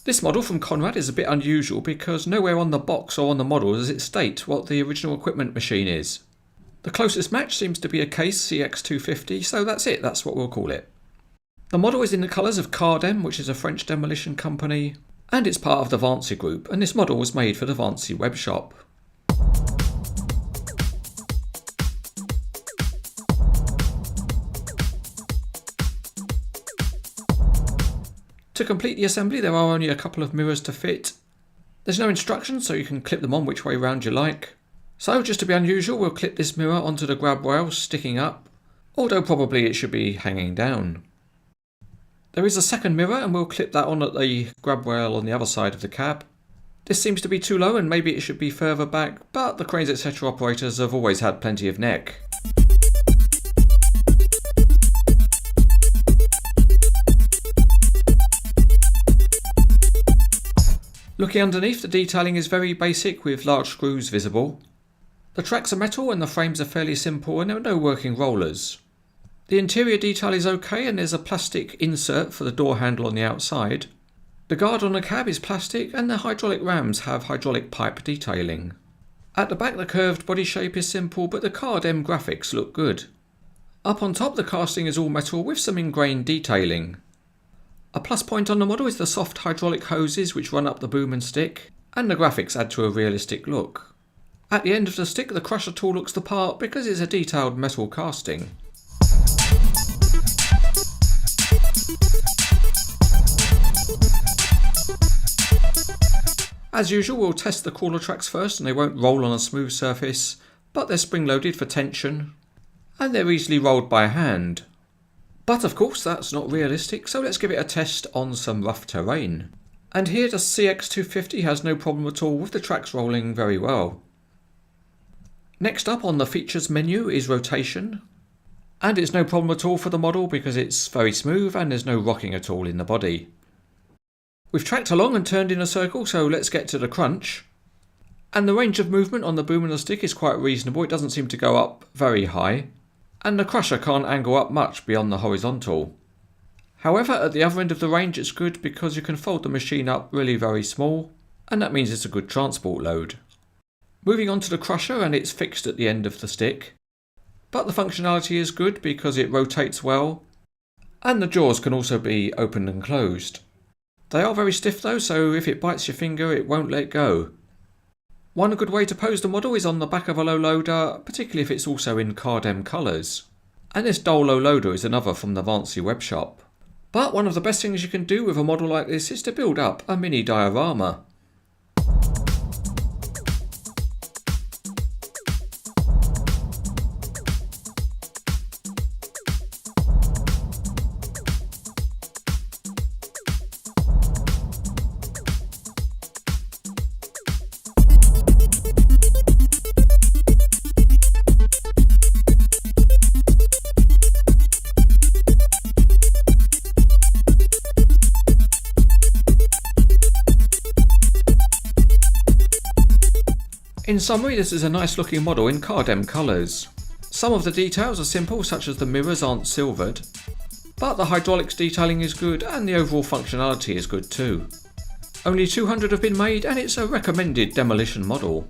This model from Conrad is a bit unusual because nowhere on the box or on the model does it state what the original equipment machine is. The closest match seems to be a Case CX250, so that's it, that's what we'll call it. The model is in the colours of Cardem, which is a French demolition company, and it's part of the Vancy group, and this model was made for the Vancy web shop. To complete the assembly there are only a couple of mirrors to fit. There's no instructions, so you can clip them on which way round you like. So just to be unusual, we'll clip this mirror onto the grab rail sticking up, although probably it should be hanging down. There is a second mirror and we'll clip that on at the grab rail on the other side of the cab. This seems to be too low and maybe it should be further back, but the Cranes etc. operators have always had plenty of neck. Looking underneath, the detailing is very basic with large screws visible. The tracks are metal and the frames are fairly simple and there are no working rollers. The interior detail is okay and there's a plastic insert for the door handle on the outside. The guard on the cab is plastic and the hydraulic rams have hydraulic pipe detailing. At the back the curved body shape is simple but the Cardem graphics look good. Up on top the casting is all metal with some ingrained detailing. A plus point on the model is the soft hydraulic hoses which run up the boom and stick, and the graphics add to a realistic look. At the end of the stick the crusher tool looks the part because it's a detailed metal casting. As usual we'll test the crawler tracks first and they won't roll on a smooth surface, but they're spring loaded for tension, and they're easily rolled by hand. But of course that's not realistic, so let's give it a test on some rough terrain. And here the CX250 has no problem at all with the tracks rolling very well. Next up on the features menu is rotation. And it's no problem at all for the model because it's very smooth and there's no rocking at all in the body. We've tracked along and turned in a circle, so let's get to the crunch. And the range of movement on the boom and the stick is quite reasonable, it doesn't seem to go up very high. And the crusher can't angle up much beyond the horizontal. However, at the other end of the range it's good because you can fold the machine up really very small, and that means it's a good transport load. Moving on to the crusher, and it's fixed at the end of the stick. But the functionality is good because it rotates well, and the jaws can also be opened and closed. They are very stiff though, so if it bites your finger it won't let go. One good way to pose the model is on the back of a low loader, particularly if it's also in Cardem colours. And this dull low loader is another from the Vancy web shop. But one of the best things you can do with a model like this is to build up a mini diorama. In summary, this is a nice looking model in Cardem colours. Some of the details are simple, such as the mirrors aren't silvered, but the hydraulics detailing is good and the overall functionality is good too. Only 200 have been made and it's a recommended demolition model.